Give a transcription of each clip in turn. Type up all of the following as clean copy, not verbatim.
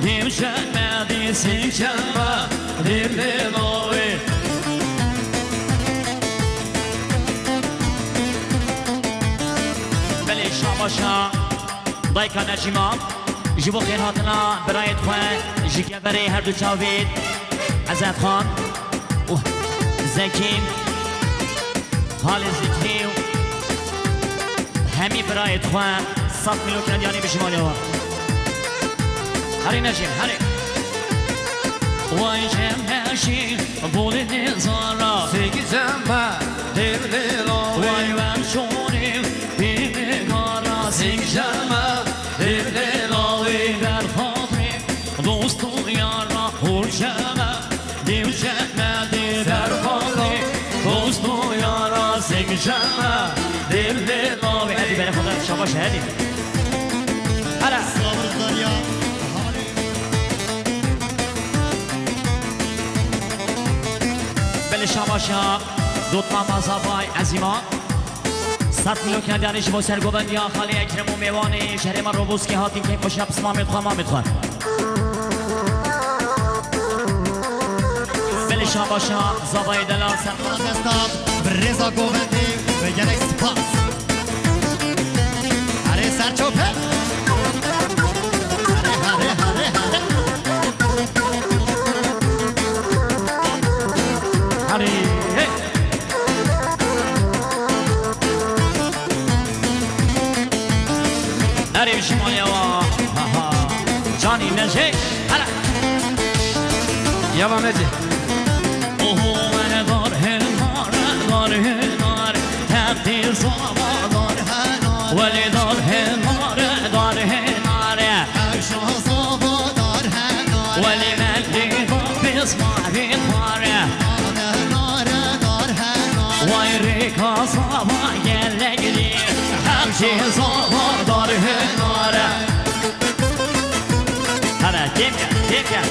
Dimşenmedi sinşenme Dirli mavi Beli şabaşa Dayka necimam Jibo khir hatna برایت خواه جگبری هر دو چاوید عزت خان زکیم حال زکیم همی برایت خواه 100 میلیون کندیانی به شمالی ها هری نجیم هری وای جم نشین بولی نزارا سیگیزم با دیر دیلاوی وای من شونیم بیمگارا سیگیزم با دیر دیلاوی در خاطریم دوستو یارا خورشمه دیوشمه دی در خاطریم دوستو یارا سیگیزم دیر دیلاوی هدی بره خدا شباش هدی هلا صبر دریا بله شماشا دوتما مازابای عزیما 100 میلیون کندانش با سرگوبندی خالی اکرم و میوانی شهر ما روبوس که هاتیم که خوش حبس مامد خواه بله شماشا زابای دلال سرگوبند استاد برزا گوبندی و گلک سپاس هره سرچوپه هره هری هری شمالی و جانی نجی هلا یالا نجی اوه من دار هنار دار هنار تبدیل زابا دار هنار ولی دار هنار دار هنار اشا زابا دار هنار ولی من دیگه بسماری خواره وای ریکا زابا گله گلیر همچی زابا دار هناره هره کیم کن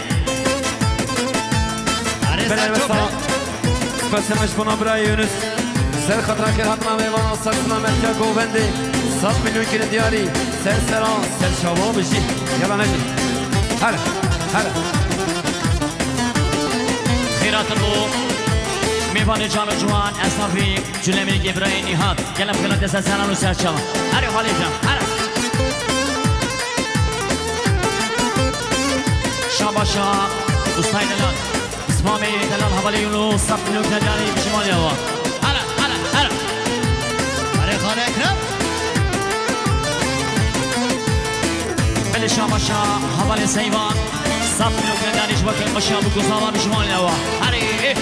بله بسا سپسیمش بنا برای یونس سر خطر خیر حتما میوان ساکسنا مرکا گوبندی 100 میلیون کلی دیاری سر سران سر شابا بشی یالا نجی هره خیرات رو میوان جان و جوان اصنافی جلمه گبرای نیهات گلم کنند دست زنان و سرچان هره حالی جان هره شاباشا دوستای دلال اسمامی دلال حوالی یونو 100 میلیون کندیانی به شمالی هوا هره خانه اکرم بله شاباشا حوالی سیوان 100 میلیون کندیانیش با که باشا بگذاوان به شمالی هوا هره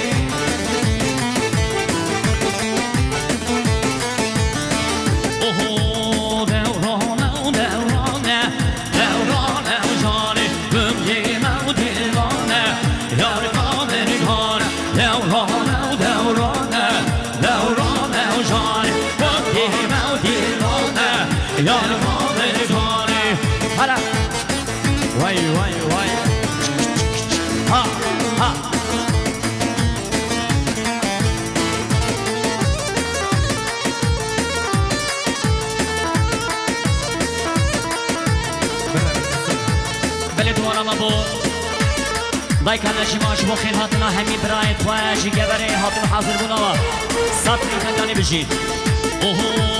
وای ها بله دوارا ما بود دای کلشی ماش با خیل هاتنا همی برای تواشی گبره هاتن حاضر بونا 100 میلیون کندیانی بشید اوه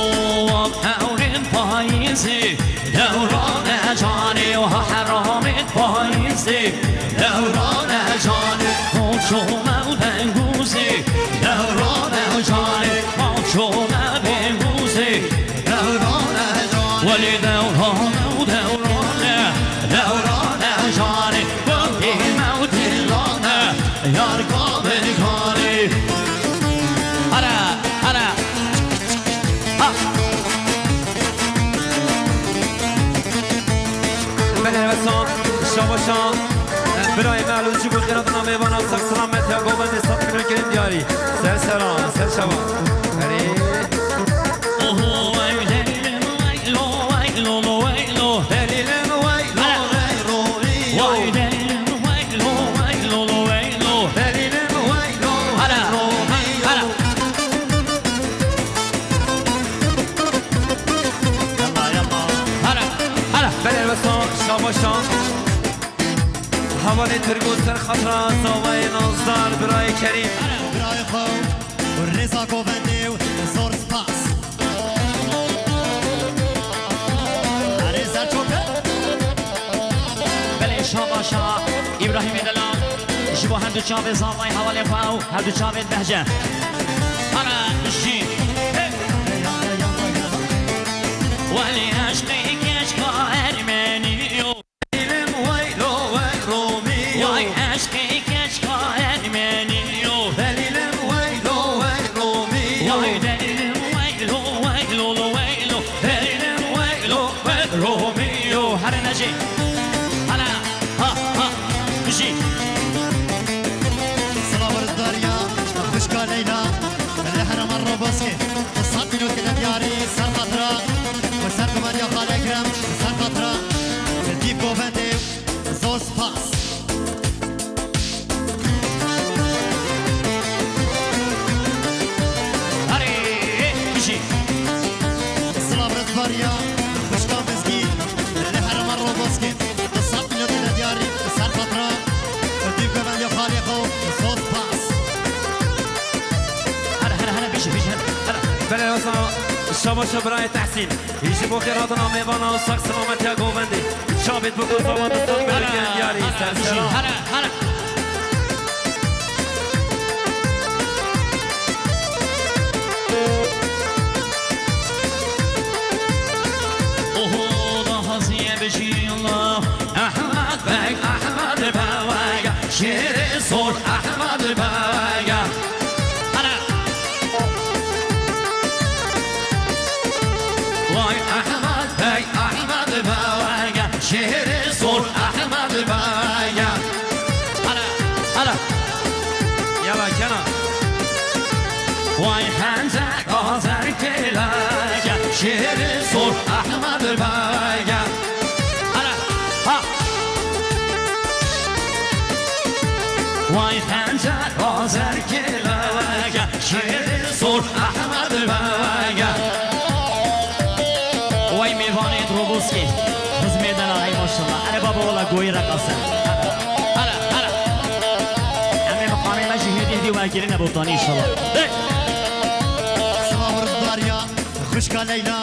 هورین پاییزی دوران جانی و حرام پاییزی دوران جانی خوشوم و دنگوزی دوران جانی خوشوم و دنگوزی دوران جانی ولی دوران و دوران جانی بودیم و دیلانه یارگاه بگانی هره بله بسا شاباشان برای معلوم چی بود خیراتنا میوان ساک سلامت یا گوبندی 100 میلیون کلی دیاری سر سران سر شبا هری حوالی ترگو سر خطرا زاوی نازدار برای کریم برای خوب و رضا گوونده و زور سپاس هره سر چوبه بله شما شما ابراهیم دلال شبو هر دو چاوه زاوی حوالی فاو هر دو چاوه بهجه انا بشی ولی عشقی کشکا ارمنیو دلیلم ویلو ویرومیو وای عشقی کشکا ارمنیو دلیلم ویلو ویرومیو وای دلیلم ویلو ویلو ویلو دلیلم ویلو ویلو هر نجی هلا ها بشی صلاور الداريا خشكا ليلى الحرم الروبوسكي الصاد منو كده دياري سر خطرة وسر كمان يا خال اكرم سر خطرة الديب جوفندي زور سباس هری بشی صلاور الداريا خشكا مسكين الحرم الروبوسكي الصاد منو كده دياري سر خطرة الديب جوفندي يا خال اكرم زور سباس هلا بشی هلا بله اصلا شما برای تحسین ایشی بو خیراتنا میوانا و ساک سلامتی ها گوبندی شابید بکن زمان دستان برکن دیاری سرسرا هلا اوه دا هزیه بشی الله احمد بگ احمد بگ شیر سر احمد بگ هلا وای احمد بگ احمد بگ شیر سر احمد بگ هلا یلا کنا وای خنزک آزر کلک شیر سر احمد بگ هلا ها وای خنزک آزر کلک شیر سر احمد بگ وای میوانید روبوسکی خزمیدن آقای ماشالله اره بابا والا گوی رقصه هلا امی مقامی مجهدی هدی و اگری نبوتانی انشالله صلاور الداريا خشكا ليلى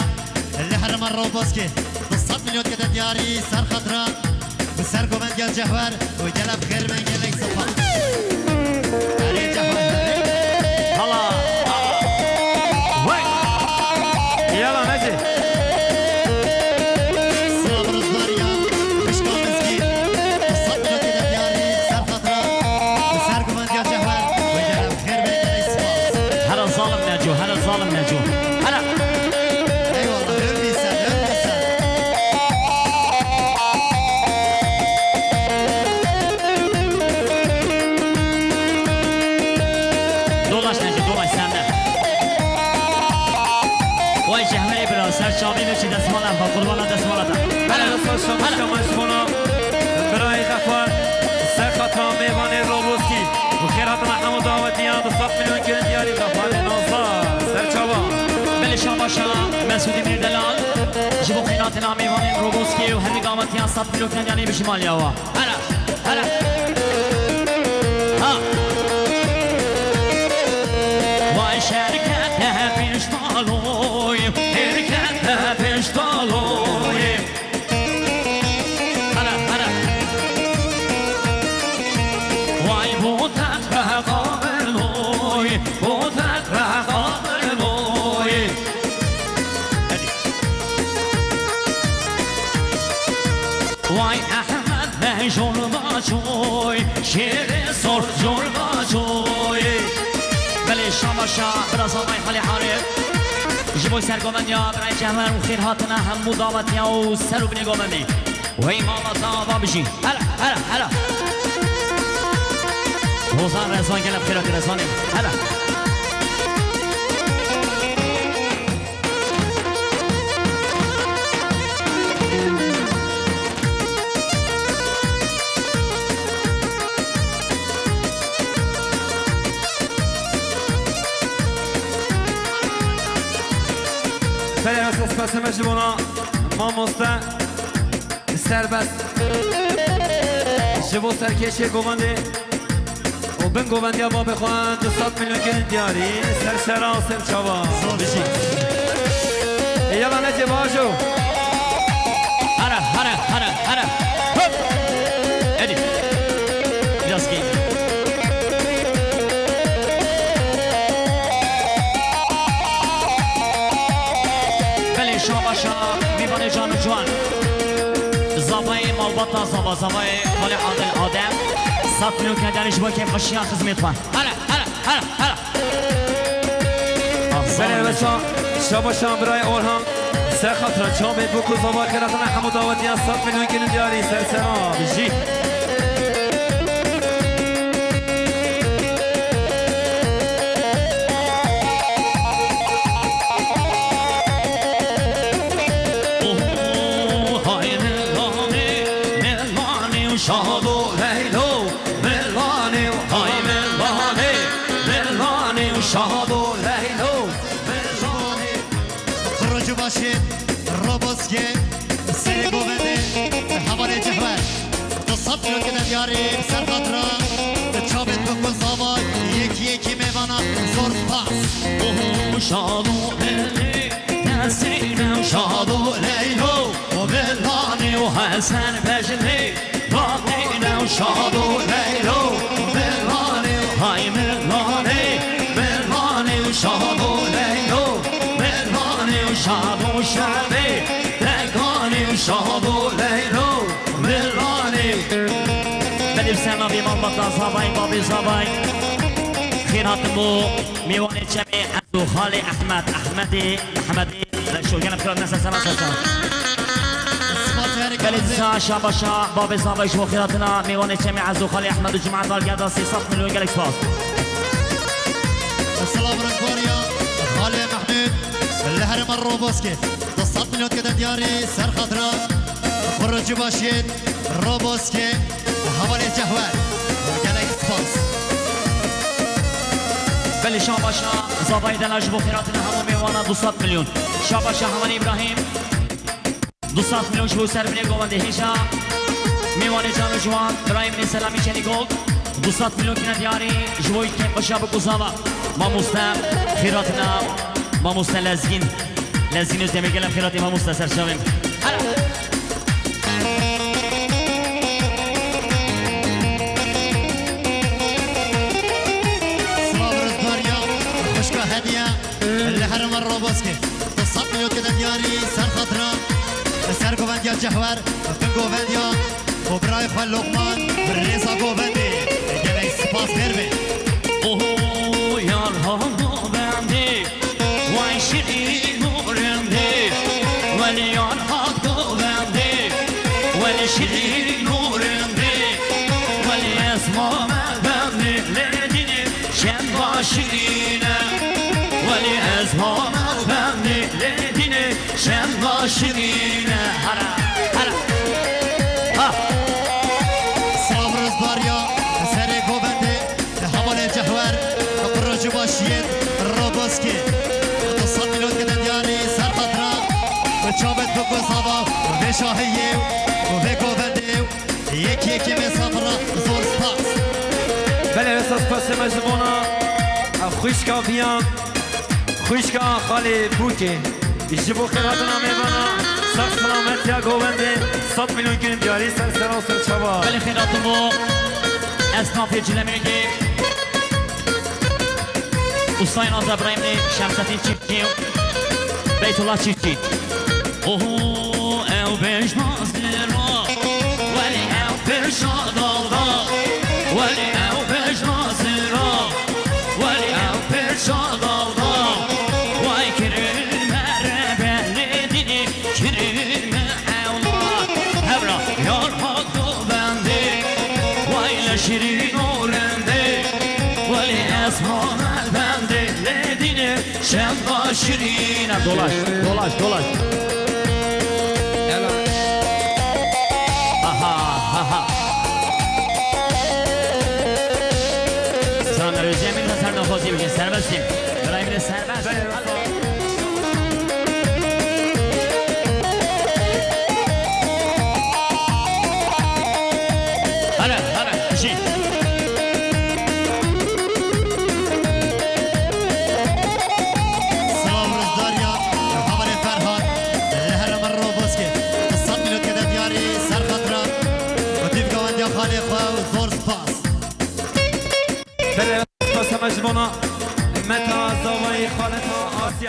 الحرم الروبوسكي الصاد مليون كده دياري سر خضراء وسر كومند يا جهور وجلب خير من جلك صفا علي جهور هلا وای یلا نجی صلاور الداريا خشكا مسكين الصاد مليون كده دياري سر خضراء وسر كومند يا جهور وجلب خير من جلك صفا هلا ظالم نجو هلا ظالم نجو هلا اي والله هربي سر هربي سر دolaş نجو دolaş sende وای جهمه برا سر چاوی نشی دستمالم با قربان دستمالتا بله اصلا شما شما برای غفار سر خطرا میوان روبوسکی و خیراتنا حمود دعوتی ها دو صد میلیون کن دیاری غفار نازدار سر چابا بله شما مسعودی میر دلال جبو خیناتنا میوان روبوسکی و همی قامتی ها صد میلیون کنجانی بشی مالیا وا هلا ها وای شرکت پیش بالوی شرکت پیش بالوی هلا وای بود قابلوی بود قابلوی وای احمد به جربا چوی شیر سر جربا چوی بله شما براز آقای خالی حارب جبوی سرگامن یا برای جمعر و خیرهاتنا هم مدامت یا و سر و بینی گامنی و ایمانا تا بشی هلا روزان رزوان گلب خیرات رزوانیم هلا بله اساس پسمش بونا ما مسته سربست شبو سرکشی گوانده و بن گوانده با بخوان 200 میلیون گرین دیاری سر سرا سر چوا زور بشی یلا نجی باشو هره هره هره هره هپ ادی biraz gel بله شاباشا میوان جان و جوان زبای مالباتا زبای خاله عادل آدم 100 میلیون کندنش با که قشیان خدمت کن هره هره هره هره بله بسا شاباشان برای اورهان سر خاطر چابه بکو زبا خیراتنا حمود آوادیان 100 میلیون گرین دیاری سر سرا بجی شاد و لیلو ملوانی و های ملوانی ملوانی و شاد و لیلو ملوانی خروج باشید روبوسکه سری گوونده حواله جهور 200 میلیون گرین دیاری سر خاطر چابت بکن زابای یکی میوانا زور پاس شاد و لیلی نسینم شاد و لیلو و ملوانی و حسن پجلی باقینا شاد و لیلو ملوانی و های ملوانی ملوانی و شاد و لیلو ملوانی و شاد و شبی لگانی و شاد و لیلو ملوانی بدیم سلام بیمان بطا زبای بابی زبای خیرات بو میوان جمعی عبدو خالی احمدی شو گنم خیرات نسل سلام گلیزا شاباشا باب زاوی شو خیراتنا میوان جمعی عبدو خالی احمد و جمعه دالگردا 300 میلیون گلک باز السلام رنگواریا خاله محمود لهرم الروبوسكي 200 مليون كده دياري سر خضراء خرج باشید روبوسكي حوالی جهور گلک سپاس بله شاباشا زاوی دلاج بو خیراتنا همو میوانا 200 میلیون شاباشا همان ابراهیم 200 میلیون شو سر بینه گوانده هیشا میوان جان و جوان برایم نی سلامی چنی گل 200 میلیون کنه دیاری جوی که باشا بگذاوا ما مستم خیراتنا ما مستم لزگین از دمیگلم خیراتی ما مستم سرشاویم سلام رنگواریا خوشکا هدیه لهرم الروبوسكي 200 مليون كده دياري سر خضراء سر گووندیا جهور بن گووندیا و برای خواه لقمان ریزا گووندی گلک سپاس خیر بی اوه یار ها بندی وای شیرین نورندی ولی یار ها بندی ولی شیرین نورندی ولی اسما بندی لدینی شن باشینه ولی اسما بندی لدینی شن باشینه هرا هرا ها سلام رنگواریا سر گوونده حواله جهور خرج باشید روبوسكي 200 مليون كده دياري سر خضراء وچابت بگذاوا و شاهیه و گوونده یکی مسافره زور سپاس بله رساس پس مجموعنا خوشکا بیان خوشکا خالی بوکه جبو خیراتنا میبانا سخت سلامت یا گوونده 100 میلیون گرین دیاری سر سرا سر چوا بله خیراتمو اسناف جلمینگی Ustayın Azza İbrahim'li Şemsettin Çiftçi Beytullah Çiftçi Oho ev beşmaz lira Veli ev peşadalda Veli ev beşmaz lira Veli ev peşadalda Vay kirilme rebelledini Kirilme evla Evra yar hakkı bendi Vay le şirin orendi Veli esmana Ledine şen başirine dolaş dolaş aha aha Selamlar Özyemin ve Serdar Fozi bugün serbestim Bırakın serbest Hadi سر قسم جوانا متا زوای خالتا